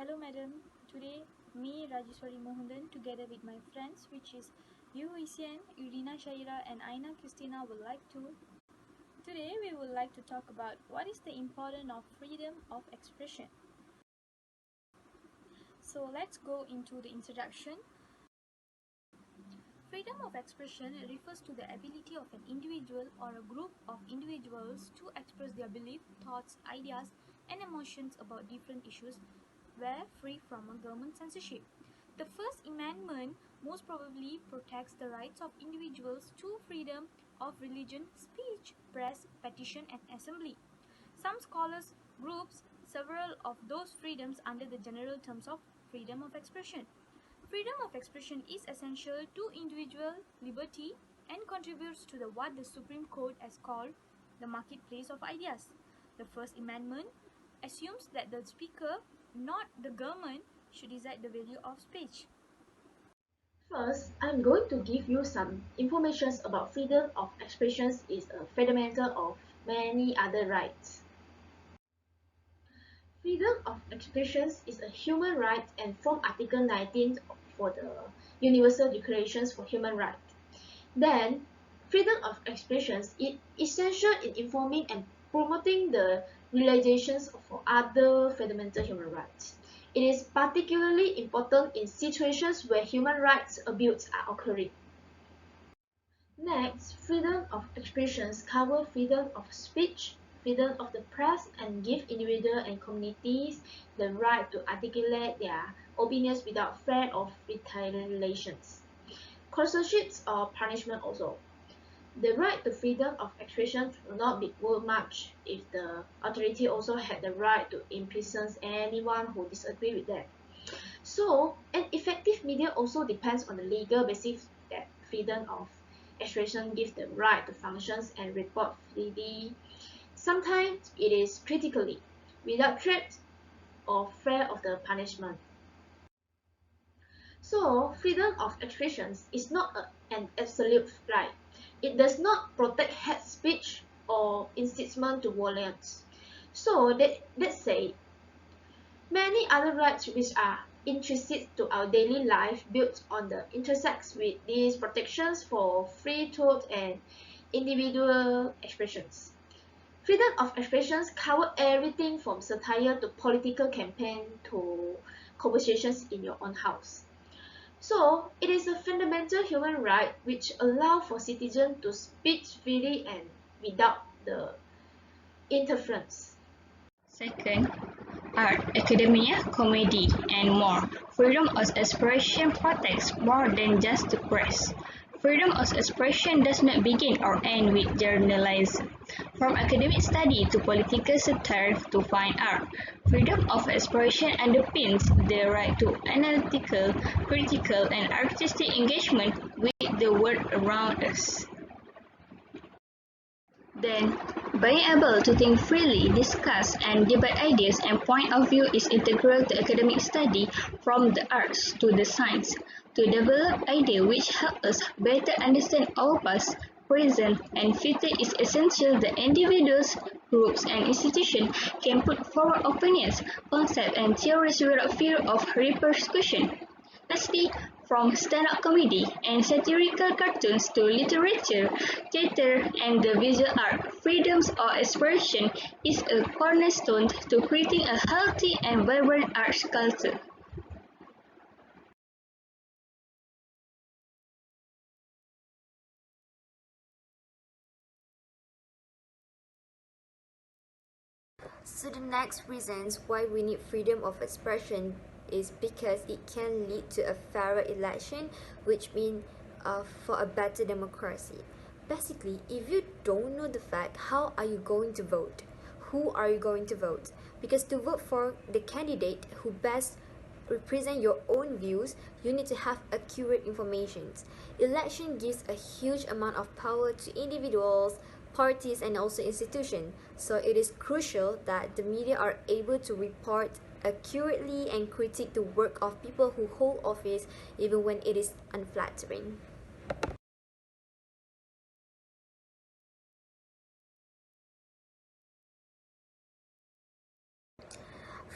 Hello madam, today me Rajeswari Muhunthan together with my friends which is Yew Hui Xian, Irdina, Shahira and Aina Qistina Today we would like to talk about what is the importance of freedom of expression. So let's go into the introduction. Freedom of expression refers to the ability of an individual or a group of individuals to express their beliefs, thoughts, ideas and emotions about different issues were free from a government censorship. The First Amendment most probably protects the rights of individuals to freedom of religion, speech, press, petition and assembly. Some scholars groups several of those freedoms under the general terms of freedom of expression. Freedom of expression is essential to individual liberty and contributes to what the Supreme Court has called the marketplace of ideas. The First Amendment assumes that the speaker, not the government, should decide the value of speech. First, I'm going to give you some information about freedom of expression is a fundamental of many other rights. Freedom of expression is a human right and from Article 19 for the Universal Declarations for Human Rights. Then, freedom of expression is essential in informing and promoting the realizations of other fundamental human rights. It is particularly important in situations where human rights abuses are occurring. Next, freedom of expression covers freedom of speech, freedom of the press, and give individuals and communities the right to articulate their opinions without fear of retaliations, censorships, or punishment also. The right to freedom of expression will not be worth much if the authority also had the right to imprison anyone who disagrees with them. So, an effective media also depends on the legal basis that freedom of expression gives the right to function and report freely. Sometimes it is critically, without threat or fear of the punishment. So, freedom of expression is not an absolute right. It does not protect hate speech or incitement to violence. So, let's say, many other rights which are intrinsic to our daily life built on the intersects with these protections for free thought and individual expressions. Freedom of expressions cover everything from satire to political campaign to conversations in your own house. So, it is a fundamental human right which allows for citizens to speak freely and without the interference. Second, art, academia, comedy, and more. Freedom of expression protects more than just the press. Freedom of expression does not begin or end with journalism. From academic study to political satire to fine art, freedom of expression underpins the right to analytical, critical, and artistic engagement with the world around us. Then, being able to think freely, discuss and debate ideas and point of view is integral to academic study from the arts to the science. To develop ideas which help us better understand our past, present and future is essential that individuals, groups and institutions can put forward opinions, concepts and theories without fear of repercussion. Lastly, from stand-up comedy and satirical cartoons to literature, theater, and the visual art, freedom of expression is a cornerstone to creating a healthy and vibrant arts culture. So the next reasons why we need freedom of expression is because it can lead to a fairer election, which means for a better democracy. Basically, if you don't know the fact, how are you going to vote? Who are you going to vote? Because to vote for the candidate who best represent your own views, you need to have accurate information. Election gives a huge amount of power to individuals, parties and also institutions, so it is crucial that the media are able to report accurately and critique the work of people who hold office even when it is unflattering.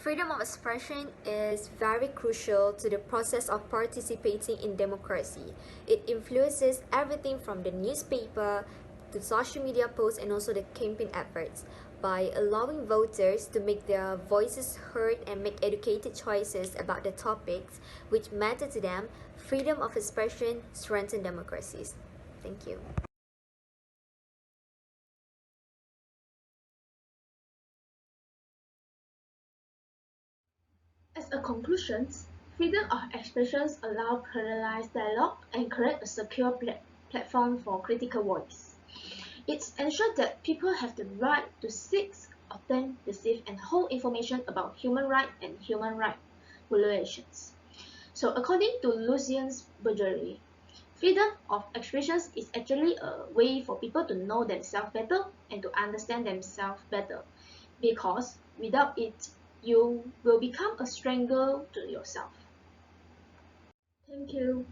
Freedom of expression is very crucial to the process of participating in democracy. It influences everything from the newspaper to social media posts and also the campaign efforts. By allowing voters to make their voices heard and make educated choices about the topics which matter to them, freedom of expression strengthens democracies. Thank you. As a conclusion, freedom of expression allows pluralized dialogue and create a secure platform for critical voice. It ensures that people have the right to seek, obtain, receive, and hold information about human rights and human rights violations. So according to Lucian's Bergerie, freedom of expression is actually a way for people to know themselves better and to understand themselves better, because without it, you will become a stranger to yourself. Thank you.